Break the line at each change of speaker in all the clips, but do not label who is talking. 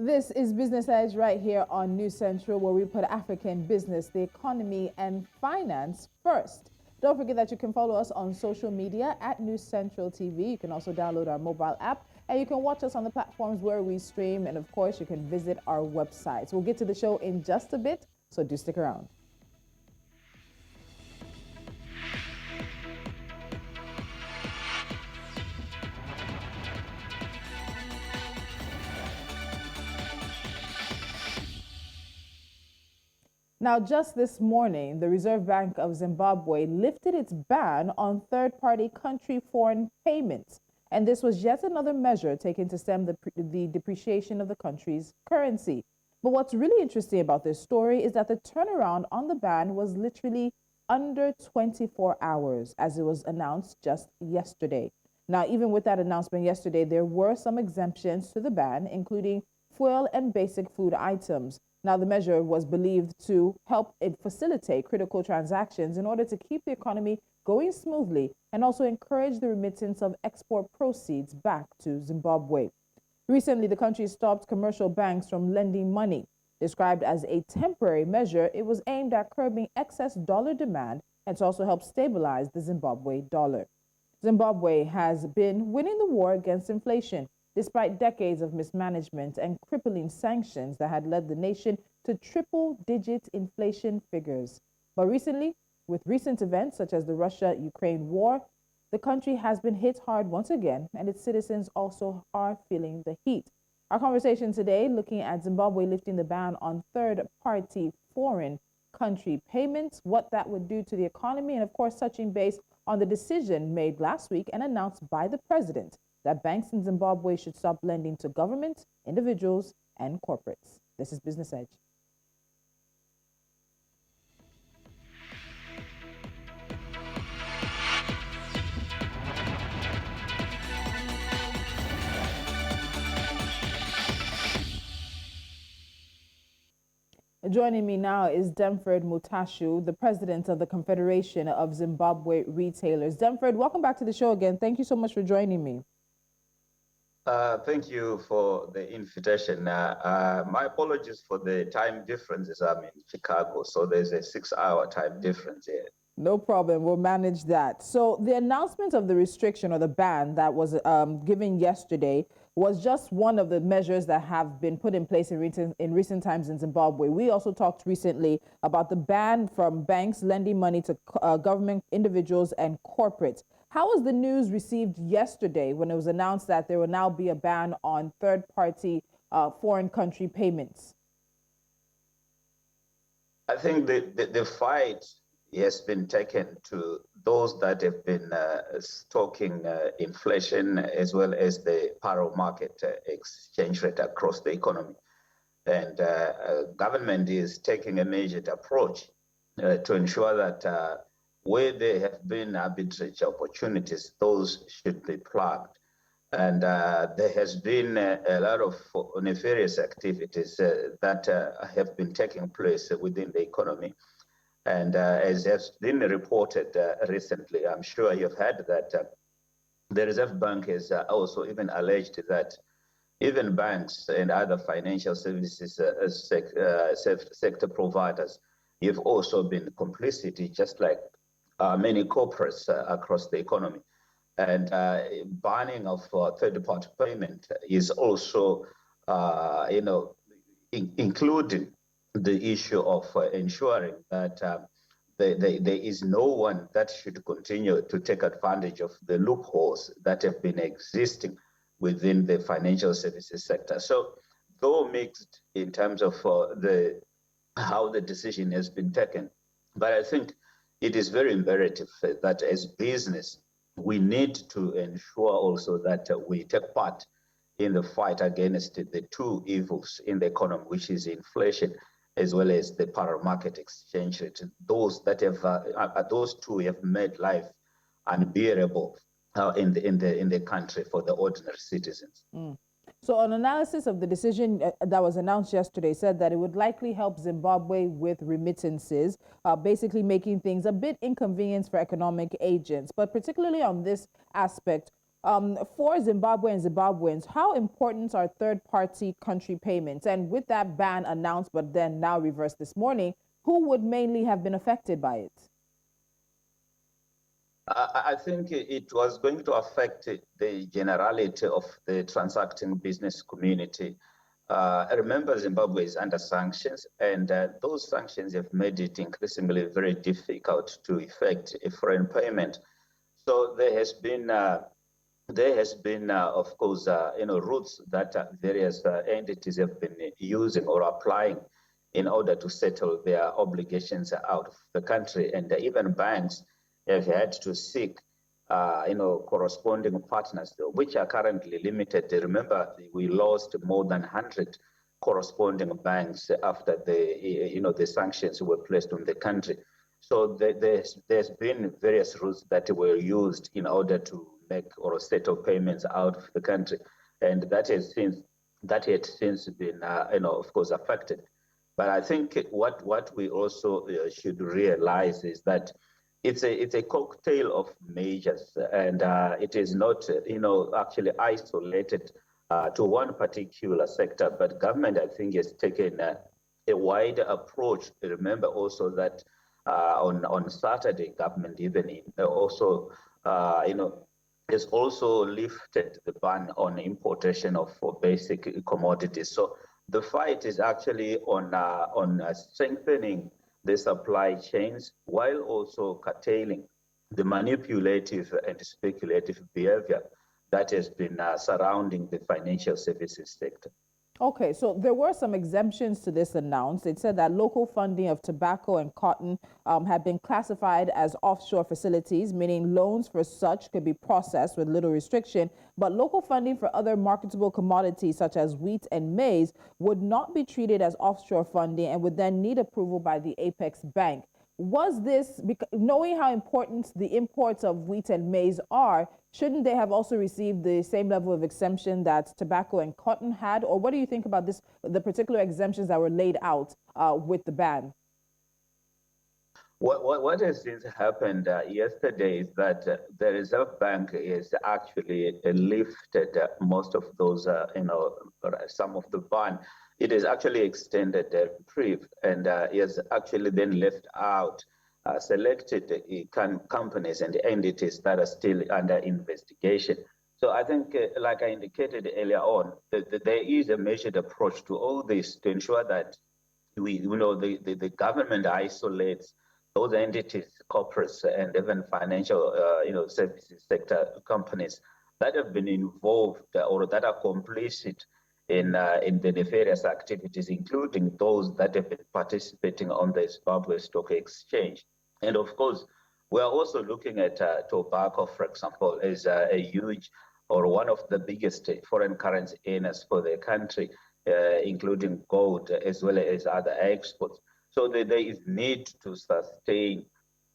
This is Business Edge right here on News Central, where we put African business, the economy, and finance first. Don't forget that you can follow us on social media at News Central TV. You can also download our mobile app, and you can watch us on the platforms where we stream. And of course, you can visit our website. So we'll get to the show in just a bit, so do stick around. Now, just this morning, the Reserve Bank of Zimbabwe lifted its ban on third-party country foreign payments. And this was yet another measure taken to stem the depreciation of the country's currency. But what's really interesting about this story is that the turnaround on the ban was literally under 24 hours, as it was announced just yesterday. Now, even with that announcement yesterday, there were some exemptions to the ban, including fuel and basic food items. Now, the measure was believed to help it facilitate critical transactions in order to keep the economy going smoothly and also encourage the remittance of export proceeds back to Zimbabwe. Recently, the country stopped commercial banks from lending money. Described as a temporary measure, it was aimed at curbing excess dollar demand and to also help stabilize the Zimbabwe dollar. Zimbabwe has been winning the war against inflation, despite decades of mismanagement and crippling sanctions that had led the nation to triple-digit inflation figures. But recently, with recent events such as the Russia-Ukraine war, the country has been hit hard once again, and its citizens also are feeling the heat. Our conversation today looking at Zimbabwe lifting the ban on third-party foreign country payments, what that would do to the economy, and of course touching base on the decision made last week and announced by the president that banks in Zimbabwe should stop lending to government, individuals, and corporates. This is Business Edge. Joining me now is Demford Mutashu, the president of the Confederation of Zimbabwe Retailers. Demford, welcome back to the show again. Thank you so much for joining me.
Thank you for the invitation. My apologies for the time differences. I'm in Chicago, so there's a 6-hour time difference here.
No problem. We'll manage that. So the announcement of the restriction or the ban that was given yesterday was just one of the measures that have been put in place in recent times in Zimbabwe. We also talked recently about the ban from banks lending money to government, individuals, and corporates. How was the news received yesterday when it was announced that there will now be a ban on third-party foreign country payments?
I think the fight has been taken to those that have been stoking inflation as well as the parallel market exchange rate across the economy. And government is taking a measured approach to ensure that where there have been arbitrage opportunities, those should be plugged. And there has been a lot of nefarious activities that have been taking place within the economy. And as has been reported recently, I'm sure you've heard that the Reserve Bank has also even alleged that even banks and other financial services sector providers have also been complicit, just like many corporates across the economy. And banning of third-party payment is also, including the issue of ensuring that there is no one that should continue to take advantage of the loopholes that have been existing within the financial services sector. So, though mixed in terms of how the decision has been taken, but I think it is very imperative that as business, we need to ensure also that we take part in the fight against the two evils in the economy, which is inflation as well as the parallel market exchange rate. Those that have those two have made life unbearable in the country for the ordinary citizens.
So an analysis of the decision that was announced yesterday said that it would likely help Zimbabwe with remittances, basically making things a bit inconvenient for economic agents. But particularly on this aspect, For Zimbabwe and Zimbabweans, how important are third-party country payments? And with that ban announced, but then now reversed this morning, who would mainly have been affected by it?
I think it was going to affect the generality of the transacting business community. Remember, Zimbabwe is under sanctions, and those sanctions have made it increasingly very difficult to effect a foreign payment. So there has been, of course, routes that various entities have been using or applying in order to settle their obligations out of the country, and even banks have had to seek corresponding partners, which are currently limited. Remember, we lost more than 100 corresponding banks after the sanctions were placed on the country. So there's been various routes that were used in order to make or settle payments out of the country, and that had since been, of course, affected. But I think what we also should realize is that it's a cocktail of measures, and it is not actually isolated to one particular sector. But government, I think, has taken a wider approach. Remember also that on Saturday, government even also has also lifted the ban on importation of basic commodities. So the fight is actually on strengthening the supply chains while also curtailing the manipulative and speculative behavior that has been surrounding the financial services sector.
Okay, so there were some exemptions to this announced. It said that local funding of tobacco and cotton had been classified as offshore facilities, meaning loans for such could be processed with little restriction, but local funding for other marketable commodities such as wheat and maize would not be treated as offshore funding and would then need approval by the Apex Bank. Was this, knowing how important the imports of wheat and maize are, shouldn't they have also received the same level of exemption that tobacco and cotton had? Or what do you think about this, the particular exemptions that were laid out with the ban?
What has since happened yesterday is that the Reserve Bank is actually lifted most of those, some of the ban. It is actually extended the reprieve, and is actually then left out selected companies and entities that are still under investigation. So I think, like I indicated earlier on, there is a measured approach to all this to ensure that the government isolates those entities, corporates, and even financial, services sector companies that have been involved or that are complicit in the nefarious activities, including those that have been participating on the Zimbabwe Stock Exchange. And of course, we are also looking at tobacco, for example, as a huge or one of the biggest foreign currency earners for the country, including gold as well as other exports. So there is need to sustain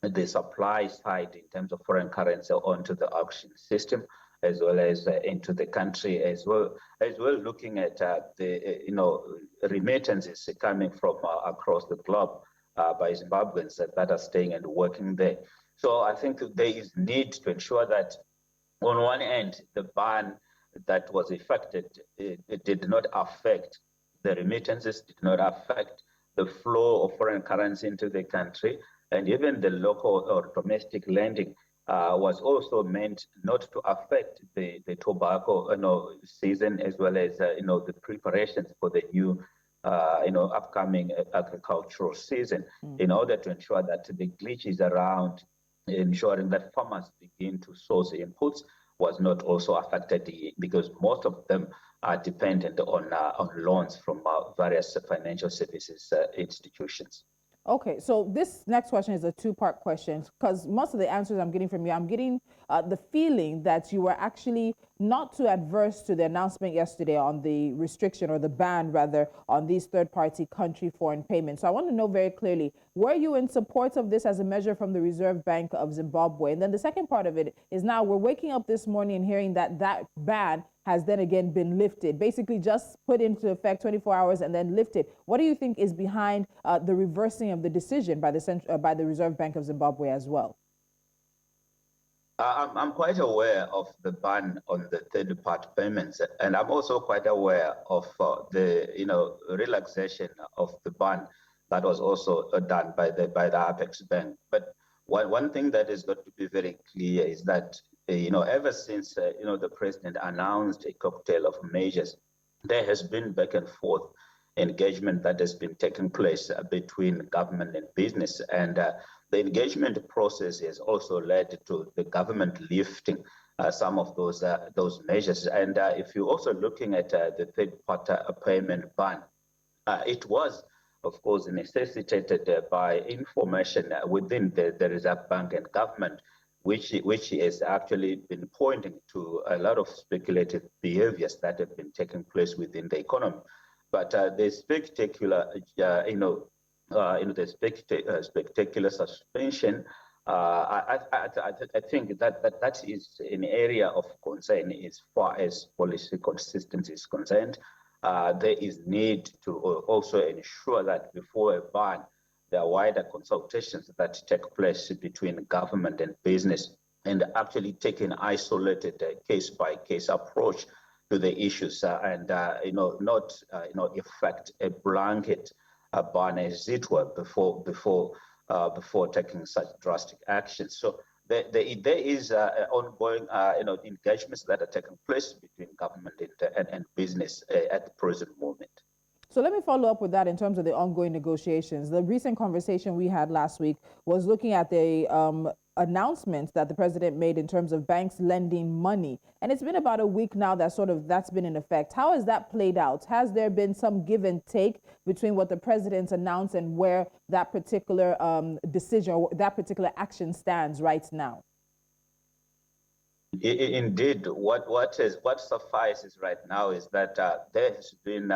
the supply side in terms of foreign currency onto the auction system, as well as into the country, as well looking at the remittances coming from across the globe by Zimbabweans that are staying and working there. So I think there is need to ensure that on one end, the ban that was effected, it did not affect the remittances, did not affect the flow of foreign currency into the country, and even the local or domestic lending was also meant not to affect the tobacco season, as well as the preparations for the new upcoming agricultural season, in order to ensure that the glitches around ensuring that farmers begin to source inputs was not also affected, because most of them are dependent on loans from various financial services institutions.
Okay, so this next question is a two-part question, because most of the answers I'm getting from you, I'm getting the feeling that you were actually not too adverse to the announcement yesterday on the restriction, or the ban rather, on these third-party country foreign payments. So I want to know very clearly, were you in support of this as a measure from the Reserve Bank of Zimbabwe? And then the second part of it is, now we're waking up this morning and hearing that that ban has then again been lifted, basically just put into effect 24 hours and then lifted. What do you think is behind the reversing of the decision by the Reserve Bank of Zimbabwe as well?
I'm quite aware of the ban on the third-party payments, and I'm also quite aware of the relaxation of the ban that was also done by the Apex Bank. But one thing that is got to be very clear is that ever since the president announced a cocktail of measures, there has been back and forth engagement that has been taking place between government and business, and the engagement process has also led to the government lifting some of those measures. And if you're also looking at the third-party payment ban, it was, of course, necessitated by information within the Reserve Bank and government, which has actually been pointing to a lot of speculative behaviors that have been taking place within the economy. But the spectacular, spectacular suspension, I think that is an area of concern as far as policy consistency is concerned. There is need to also ensure that before a ban, there are wider consultations that take place between government and business, and actually take an isolated case-by-case approach to the issues, and not effect a blanket ban, as it were, before taking such drastic action. So there is ongoing engagements that are taking place between government and business at the present moment.
So let me follow up with that in terms of the ongoing negotiations. The recent conversation we had last week was looking at the announcements that the president made in terms of banks lending money. And it's been about a week now that that's been in effect. How has that played out? Has there been some give and take between what the president's announced and where that particular decision or that particular action stands right now?
Indeed, what suffices right now is that there has been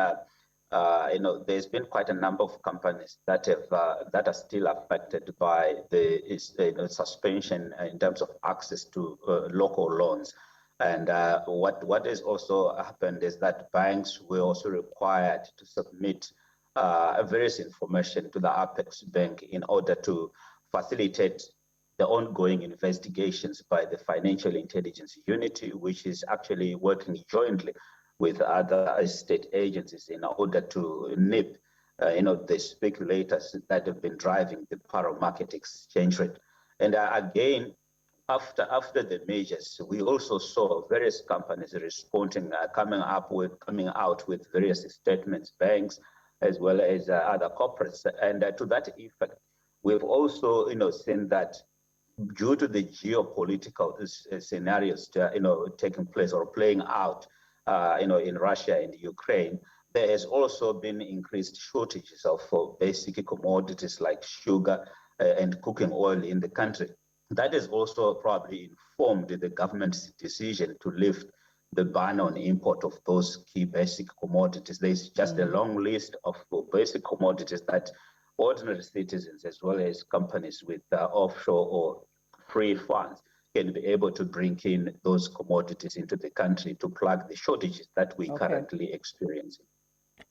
there's been quite a number of companies that are still affected by the suspension in terms of access to local loans. And what has also happened is that banks were also required to submit various information to the Apex Bank in order to facilitate the ongoing investigations by the Financial Intelligence Unit, which is actually working jointly with other state agencies in order to nip the speculators that have been driving the power market exchange rate. And again, after the measures, we also saw various companies responding, coming out with various statements, banks as well as other corporates. And to that effect, we've also seen that due to the geopolitical scenarios taking place or playing out in Russia and Ukraine, there has also been increased shortages of basic commodities like sugar and cooking oil in the country. That has also probably informed the government's decision to lift the ban on import of those key basic commodities. There's just a long list of basic commodities that ordinary citizens as well as companies with offshore or free funds can be able to bring in those commodities into the country to plug the shortages that we're currently experiencing.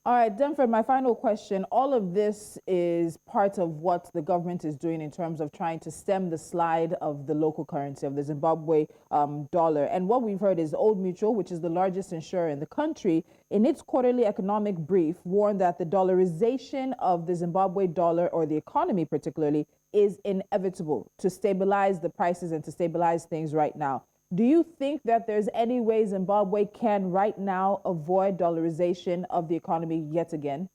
All right, Denford, my final question. All of this is part of what the government is doing in terms of trying to stem the slide of the local currency, of the Zimbabwe dollar. And what we've heard is Old Mutual, which is the largest insurer in the country, in its quarterly economic brief, warned that the dollarization of the Zimbabwe dollar, or the economy particularly, is inevitable to stabilize the prices and to stabilize things right now. Do you think that there's any way Zimbabwe can right now avoid dollarization of the economy yet again?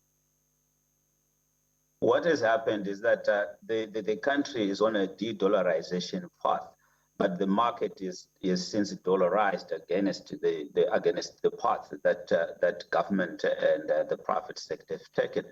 What has happened is that the country is on a de-dollarization path, but the market is since dollarized against the path that government and the private sector have taken.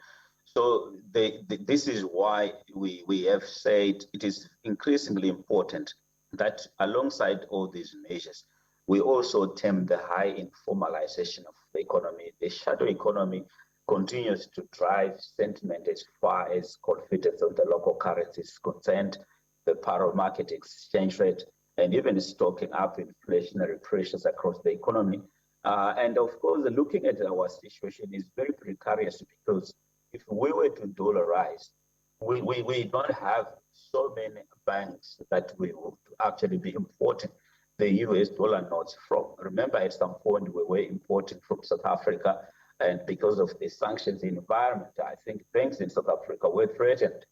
So this is why we have said it is increasingly important that alongside all these measures, we also term the high informalization of the economy. The shadow economy continues to drive sentiment as far as confidence of the local currency is concerned, the power market exchange rate, and even stoking up inflationary pressures across the economy. And of course, looking at our situation is very precarious, because if we were to dollarize, we don't have so many banks that we actually be importing the US dollar notes from. Remember, at some point, we were importing from South Africa, and because of the sanctions environment, I think banks in South Africa were threatened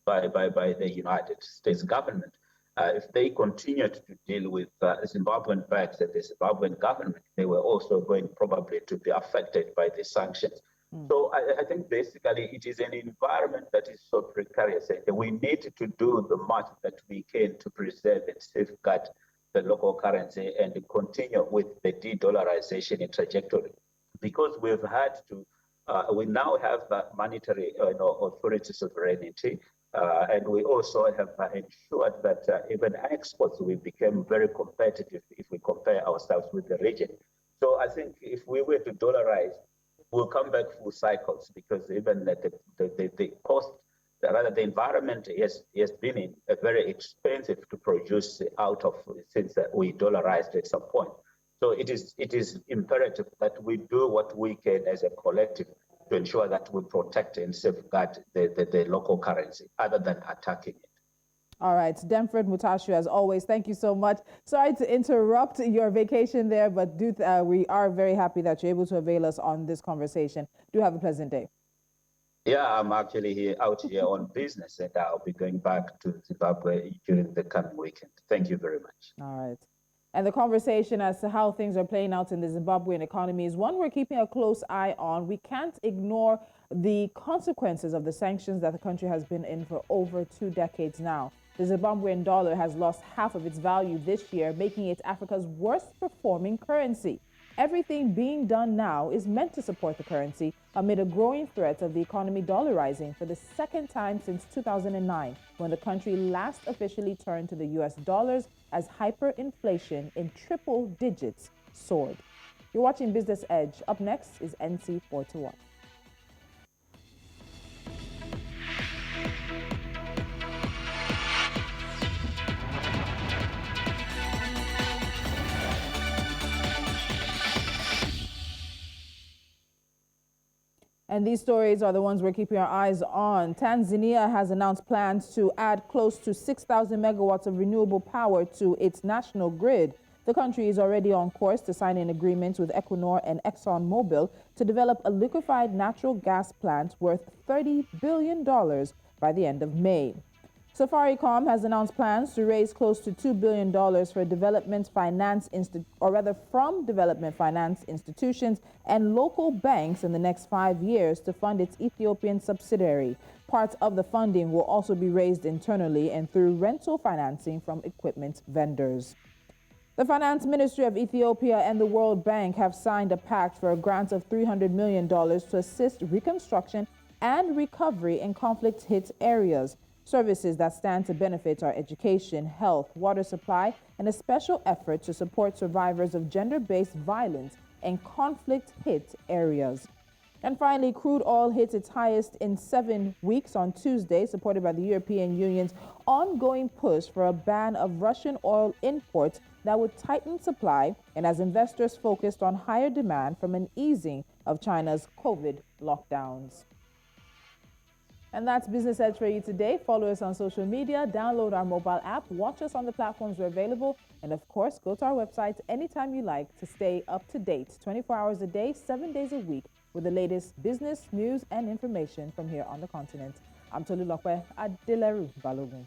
by the United States government. If they continued to deal with Zimbabwean banks and the Zimbabwean government, they were also going probably to be affected by the sanctions. So I think basically it is an environment that is so precarious, and we need to do the much that we can to preserve and safeguard the local currency and continue with the de-dollarization trajectory. Because we've had to, we now have monetary authority sovereignty, and we also have ensured that even exports, we became very competitive if we compare ourselves with the region. So I think if we were to dollarize, we'll come back full cycles, because even the cost, rather the environment has been very expensive to produce out of since we dollarized at some point. So it is imperative that we do what we can as a collective to ensure that we protect and safeguard the local currency other than attacking it.
All right, Demfred Mutashu, as always, thank you so much. Sorry to interrupt your vacation there, but we are very happy that you're able to avail us on this conversation. Do have a pleasant day.
Yeah, I'm actually out here on business, and I'll be going back to Zimbabwe during the coming weekend. Thank you very much.
All right. And the conversation as to how things are playing out in the Zimbabwean economy is one we're keeping a close eye on. We can't ignore the consequences of the sanctions that the country has been in for over 2 decades now. The Zimbabwean dollar has lost half of its value this year, making it Africa's worst performing currency. Everything being done now is meant to support the currency amid a growing threat of the economy dollarizing for the second time since 2009, when the country last officially turned to the US dollars as hyperinflation in triple digits soared. You're watching Business Edge. Up next is NC 4 to 1. And these stories are the ones we're keeping our eyes on. Tanzania has announced plans to add close to 6,000 megawatts of renewable power to its national grid. The country is already on course to sign an agreement with Equinor and ExxonMobil to develop a liquefied natural gas plant worth $30 billion by the end of May. Safaricom has announced plans to raise close to $2 billion for from development finance institutions and local banks in the next 5 years to fund its Ethiopian subsidiary. Parts of the funding will also be raised internally and through rental financing from equipment vendors. The Finance Ministry of Ethiopia and the World Bank have signed a pact for a grant of $300 million to assist reconstruction and recovery in conflict-hit areas. Services that stand to benefit are education, health, water supply, and a special effort to support survivors of gender-based violence in conflict-hit areas. And finally, crude oil hit its highest in 7 weeks on Tuesday, supported by the European Union's ongoing push for a ban of Russian oil imports that would tighten supply, and as investors focused on higher demand from an easing of China's COVID lockdowns. And that's Business Edge for you today. Follow us on social media, download our mobile app, watch us on the platforms we're available, and of course, go to our website anytime you like to stay up to date 24 hours a day, 7 days a week with the latest business, news, and information from here on the continent. I'm Tolu Lokwe Adeleru Balogun.